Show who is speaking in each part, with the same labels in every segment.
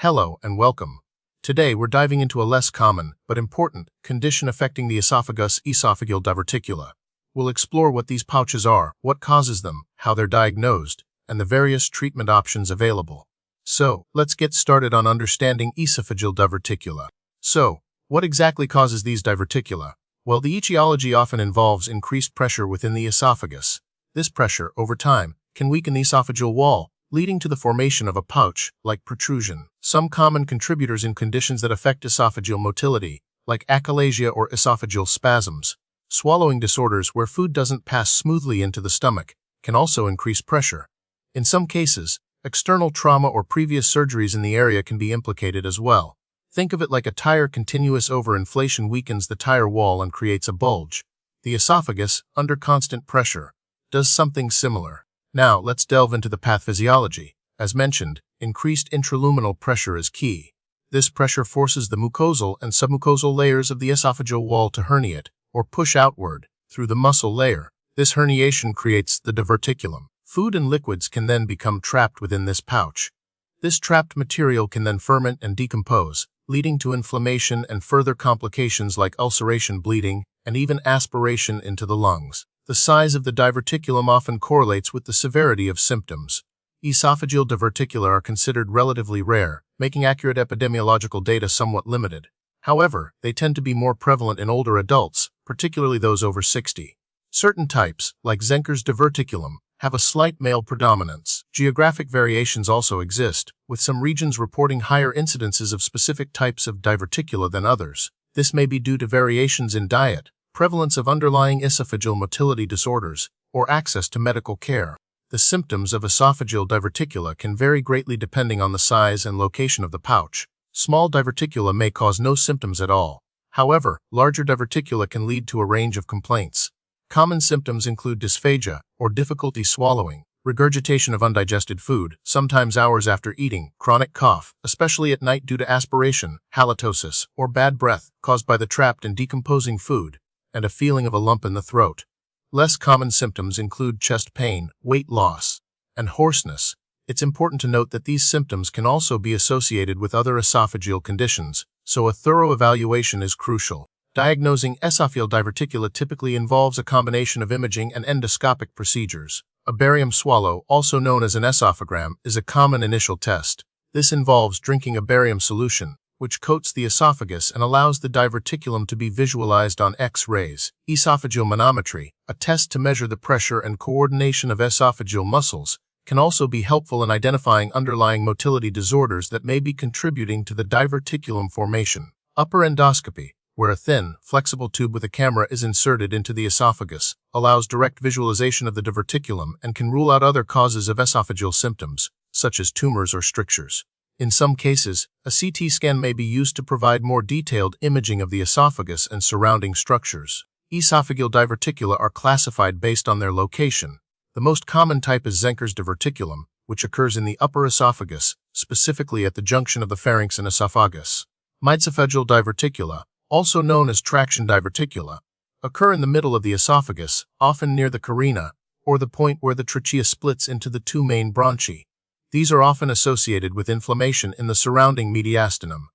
Speaker 1: Hello and welcome. Today we're diving into a less common, but important, condition affecting the esophagus, esophageal diverticula. We'll explore what these pouches are, what causes them, how they're diagnosed, and the various treatment options available. So, let's get started on understanding esophageal diverticula. So, what exactly causes these diverticula? Well, the etiology often involves increased pressure within the esophagus. This pressure, over time, can weaken the esophageal wall, leading to the formation of a pouch-like protrusion. Some common contributors in conditions that affect esophageal motility, like achalasia or esophageal spasms. Swallowing disorders where food doesn't pass smoothly into the stomach can also increase pressure. In some cases, external trauma or previous surgeries in the area can be implicated as well. Think of it like a tire. Continuous overinflation weakens the tire wall and creates a bulge. The esophagus, under constant pressure, does something similar. Now, let's delve into the pathophysiology. As mentioned, increased intraluminal pressure is key. This pressure forces the mucosal and submucosal layers of the esophageal wall to herniate, or push outward, through the muscle layer. This herniation creates the diverticulum. Food and liquids can then become trapped within this pouch. This trapped material can then ferment and decompose, leading to inflammation and further complications like ulceration, bleeding, and even aspiration into the lungs. The size of the diverticulum often correlates with the severity of symptoms. Esophageal diverticula are considered relatively rare, making accurate epidemiological data somewhat limited. However, they tend to be more prevalent in older adults, particularly those over 60. Certain types, like Zenker's diverticulum, have a slight male predominance. Geographic variations also exist, with some regions reporting higher incidences of specific types of diverticula than others. This may be due to variations in diet, prevalence of underlying esophageal motility disorders, or access to medical care. The symptoms of esophageal diverticula can vary greatly depending on the size and location of the pouch. Small diverticula may cause no symptoms at all. However, larger diverticula can lead to a range of complaints. Common symptoms include dysphagia, or difficulty swallowing, regurgitation of undigested food, sometimes hours after eating, chronic cough, especially at night due to aspiration, halitosis, or bad breath caused by the trapped and decomposing food, and a feeling of a lump in the throat. Less common symptoms include chest pain, weight loss, and hoarseness. It's important to note that these symptoms can also be associated with other esophageal conditions, so a thorough evaluation is crucial. Diagnosing esophageal diverticula typically involves a combination of imaging and endoscopic procedures. A barium swallow, also known as an esophagram, is a common initial test. This involves drinking a barium solution, which coats the esophagus and allows the diverticulum to be visualized on X-rays. Esophageal manometry, a test to measure the pressure and coordination of esophageal muscles, can also be helpful in identifying underlying motility disorders that may be contributing to the diverticulum formation. Upper endoscopy, where a thin, flexible tube with a camera is inserted into the esophagus, allows direct visualization of the diverticulum and can rule out other causes of esophageal symptoms, such as tumors or strictures. In some cases, a CT scan may be used to provide more detailed imaging of the esophagus and surrounding structures. Esophageal diverticula are classified based on their location. The most common type is Zenker's diverticulum, which occurs in the upper esophagus, specifically at the junction of the pharynx and esophagus. Midesophageal diverticula, also known as traction diverticula, occur in the middle of the esophagus, often near the carina, or the point where the trachea splits into the two main bronchi. These are often associated with inflammation in the surrounding mediastinum.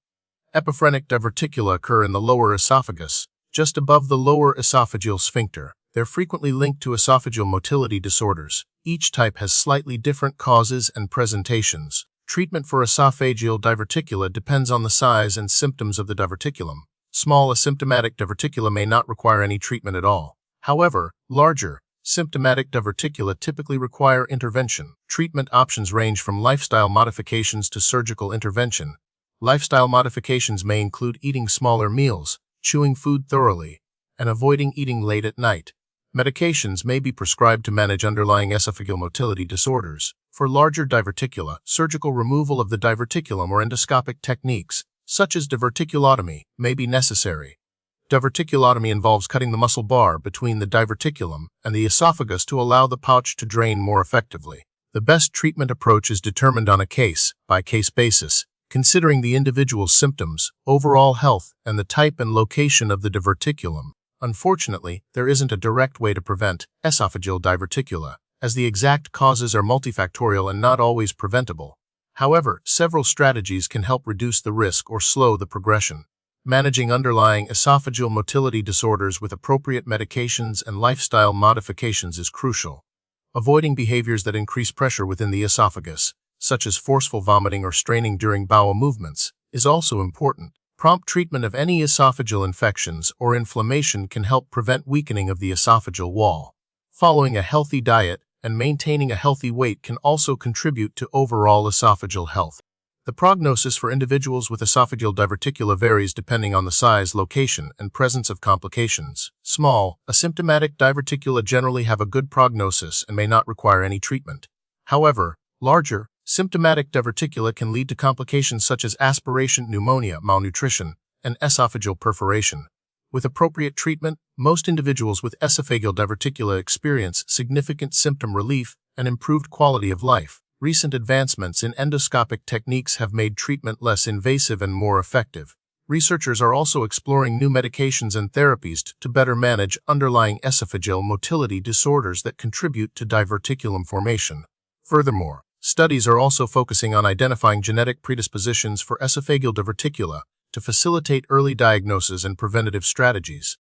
Speaker 1: Epiphrenic diverticula occur in the lower esophagus, just above the lower esophageal sphincter. They're frequently linked to esophageal motility disorders. Each type has slightly different causes and presentations. Treatment for esophageal diverticula depends on the size and symptoms of the diverticulum. Small asymptomatic diverticula may not require any treatment at all. However, larger, symptomatic diverticula typically require intervention. Treatment options range from lifestyle modifications to surgical intervention. Lifestyle modifications may include eating smaller meals, chewing food thoroughly, and avoiding eating late at night. Medications may be prescribed to manage underlying esophageal motility disorders. For larger diverticula, surgical removal of the diverticulum or endoscopic techniques, such as diverticulotomy, may be necessary. Diverticulotomy involves cutting the muscle bar between the diverticulum and the esophagus to allow the pouch to drain more effectively. The best treatment approach is determined on a case-by-case basis, considering the individual's symptoms, overall health, and the type and location of the diverticulum. Unfortunately, there isn't a direct way to prevent esophageal diverticula, as the exact causes are multifactorial and not always preventable. However, several strategies can help reduce the risk or slow the progression. Managing underlying esophageal motility disorders with appropriate medications and lifestyle modifications is crucial. Avoiding behaviors that increase pressure within the esophagus, such as forceful vomiting or straining during bowel movements, is also important. Prompt treatment of any esophageal infections or inflammation can help prevent weakening of the esophageal wall. Following a healthy diet and maintaining a healthy weight can also contribute to overall esophageal health. The prognosis for individuals with esophageal diverticula varies depending on the size, location, and presence of complications. Small, asymptomatic diverticula generally have a good prognosis and may not require any treatment. However, larger, symptomatic diverticula can lead to complications such as aspiration, pneumonia, malnutrition, and esophageal perforation. With appropriate treatment, most individuals with esophageal diverticula experience significant symptom relief and improved quality of life. Recent advancements in endoscopic techniques have made treatment less invasive and more effective. Researchers are also exploring new medications and therapies to better manage underlying esophageal motility disorders that contribute to diverticulum formation. Furthermore, studies are also focusing on identifying genetic predispositions for esophageal diverticula to facilitate early diagnosis and preventative strategies.